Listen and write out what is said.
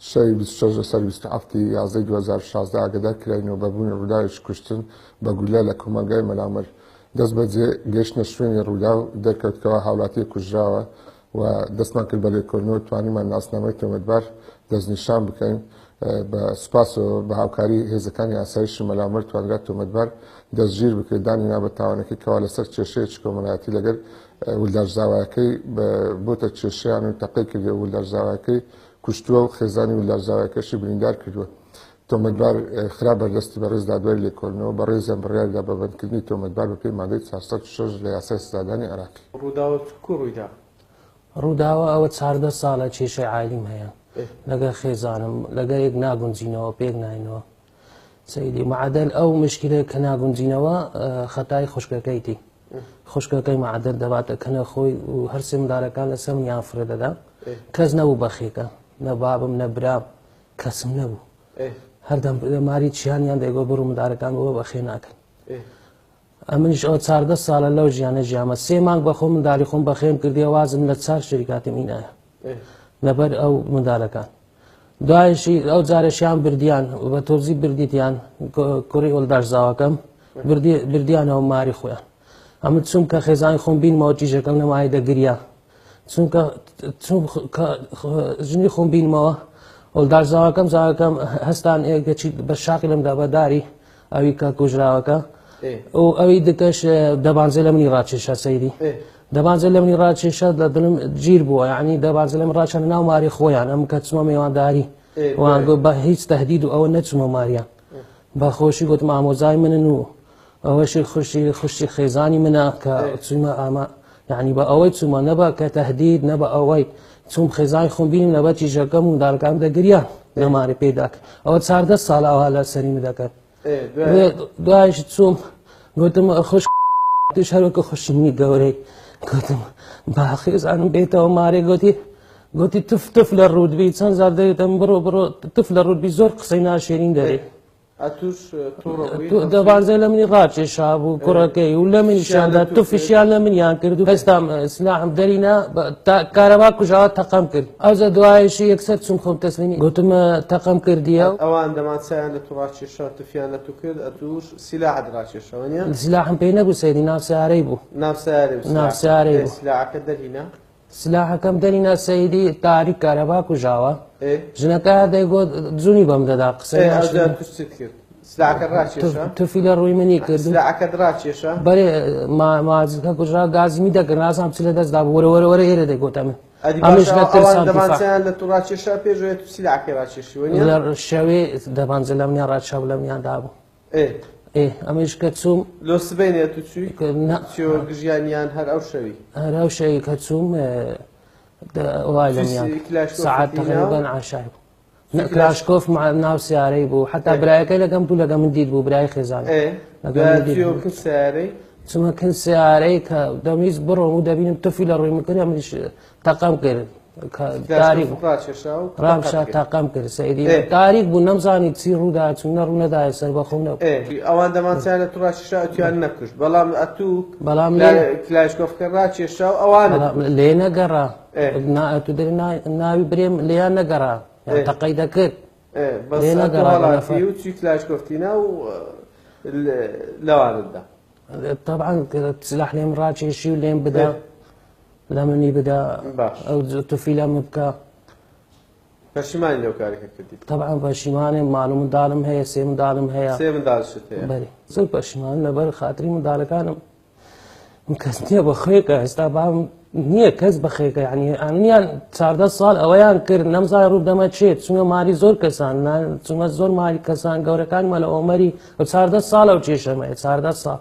شەی 26 سەر 27 یازدەی 2016 ئاگادار کراینەوە بەبوونی ڕووداوێکی کوشتن بە گولە لە کۆمەلگای مەلامەر دەست بەجێ گەیشتنە شوێنی ڕوودا و دەرکەوتکەوە هاوڵاتی کوژراوە و دەستمان کرد بە لێکۆڵینەوە توانیمان ناسنامەی تۆمەتبار دەستنیشان بکەین بە سوپاسەوە بە هاوکاری هێزەکانی ئاسایشی مەلامەر توانرا تۆمەتبار دەستگیر بکرێت دانینا بە تاوانەکەی کەوا لەسەر کێشەیەکی کۆمەڵایەتی لەگەر ولدارزاواکەی بۆتە کێشەیان و تەقەی کردێ ولدارزاواکەی کوشتووە و خێزانی ولدارزاواکەشی بریندار کردووە. تۆمەتبار خرا بەردەستی بەڕێز دادوای لێکۆڵینەوە بە ڕێزیان بڕیاردا بە بەندکردنی تۆمەتبار بە پێی مادەی 406 لە یاسای سزادانی عێراقی. ڕووداوە کو ڕوویدا؟ ڕووداوە ئەوە 14 ساڵە کێشەی عالیم هەیە لەگەر خێزانم لەگەر یەک ناگونجینەوە پێک ناینەوە سەیدی معدەل ئەو مشکلەیە کە ناگونجینەوە خەتای خوشکەکەیتی خوشکەکەی معدەل دەباتە کەنە خۆی و هەرسێ منداڵەکان لەسەر منیان فرە دەدا کەس نەبوو بەخێکە نە بابم نە برام کەسم نەبوو هەردەم ماری چیانیان دەیگۆ بڕوو منداڵەکان بۆ بەخێ ناکەن ئەمنیش ئەوە 14 ساڵە لەو ژیانە ژیامە 3 مانگ بەخۆ منداڵی خۆم بەخێم کردی وازم لە 4 شەریکاتم ئینایە لەبەر ئەو منداڵەکان دوایشی ئەو جارەشیان بردیان بە تۆزی بردیتیان کوڕی ئۆلدارزاوەکەم بردیانەوە ماری خۆیان ئەمە چوم کە خێزانی خۆم بینمەوە تیژەکەم نەمای دەگریا چونکە ژنی خۆم بینمەوە ئۆلدارزاوەکەم زاوەکەم هەستان ئێگەچی بە شاقی لەمدا بەداری ئەوی کە کوژراوەکە و ئەوی دکەش دەبانزێ لە منی ڕاکێشە سەیدی دەبانزە لە منی ڕاکێشە لە دڵم گیر بووە یعنی دەبانزە لە من ڕاکێشە ناو ماری خۆیان ئەم کە چمە میوانداری وانگۆ بە هیچ تەهدید و ئەوە نەچمە ماریان بە خۆشی گوتم ئامۆزای منن و ئەوەشی خوشی خێزانی منە کە چوومە ئامە یعنی بە ئەوەی چوومە نەبە کە تەهدید نەبە ئەوەی چوم خێزانی خۆم بینم لەبەر تیژەکەم و منداڵەکانم دەگریان لەماری پێداکە ئەوە 14 ساڵ ئەوها لە سەریمە دەکەن دوایش چوم گوتم خوش تش هەروەکە خوشینی گەورەی گوتم با خێزانم بێتەوە مارێ گوتی تف لە ڕوودبی چەند زار دەوێتم بڕۆ تف لە ڕوودبی زۆر قسەی ناشێرین دەرێت دەبانزە لە منی ڕاکێشا بوو کوڕەکەی و لە منیشاندا توفیشیان لە منیان کرد و هەستام سلاحم دەرینا کارەبا کوژاوە تەقەم کرد ئەوزە دوایشی یەکسەر چوم خۆم تەسلیمی گوتمە تەقەم کردیە ئەوان دەمانچیان لە تو ڕاکێشا تفیان لە تو کرد ئەتوش سلاحت ڕاکێشەوە نیە؟ سلاحم پێی نەبوو سەیدی ناوسیارەی بوو ناوسیارەی بوو سلاحەکە دەرهینا؟ سلاحەکەم دەرینا سەیدی تاریک کارەبا کوژاوە ژنەکە دەیگۆ جوونی بەم دەدا قسەی سلاحەکە ڕاکێشە؟ توفی لە ڕووی منی کرد سلاحەکەت ڕاکێشە؟ بەرێ مازکە کوژرا گازمی دەکرد نازانم چ لە دەستدا بوو وەرە ئێرە دەیگۆتە من ئەوان دەمانچیان لە تو ڕاکێشا پێشوێت تو سلاحەکەی ڕاکێشیوە نیە؟ لە شەوێ دەبانجە لە منیان ڕاکێشا بوو لە منیاندا بوو ئەمەش کە چوم لۆ سبەینێ تو چووی گژیانیان هەر ئەو شەوی هەر ئەو شەوی کە چوم وای لە منیان سەعات تقریبەن عاشای بوو کلاشکۆف ناو سیارەی بوو حتا برایەکەی لەگەم بوو لەگە من دیت بوو برای خێزانە چمە کن سیارەی کە دەمیز بڕۆم و دەبینم تفی لە ڕووی مکرد منیش تەقەم کرد تاریک ڕامشا تاقەم کرد سەیدی تاریک بوو نەمزانی چی ڕوودا چونە ڕوونەدایە سەر بەخۆم نەبوو ئەوان دەمانچیان لە تو ڕاکێشا ئەتویان نەکوشت بەڵام ئەتوو بەڵام کلاشکۆفکە ڕاکێشا و ئەوانە لێ نەگەڕا تو دەری ناوی برێم لێیان نەگەڕا تەقەی دەکرد لێ نەگەڕاڵاتی و چی کلاشکۆفتینا و لەوانتدا طبعا سلاح لێم ڕاکێشی و لێم بدا لە منی بدا ئەو توفی لەم بکە پەشیمانی لەو کارێکە کردی؟ طبعا پەشیمانم ماڵ و منداڵم هەیە 3 منداڵم هەیە 3 منداڵشت هەیە؟ بەێ زۆر پەشیمان لەبەر خاتری منداڵەکانم کەس نییە بەخۆیەکە ئێستا بام نییە کەس بەخێکە یعنی ئەنیان 14 ساڵ ئەوەیان کرد نەمزای ڕوو دەمە چێت چونە ماری زۆر کەسان چونە زۆر ماری کەسان گەورەکانمە لە ئۆمەری 14 ساڵە و کێشەمەیە 14 ساڵ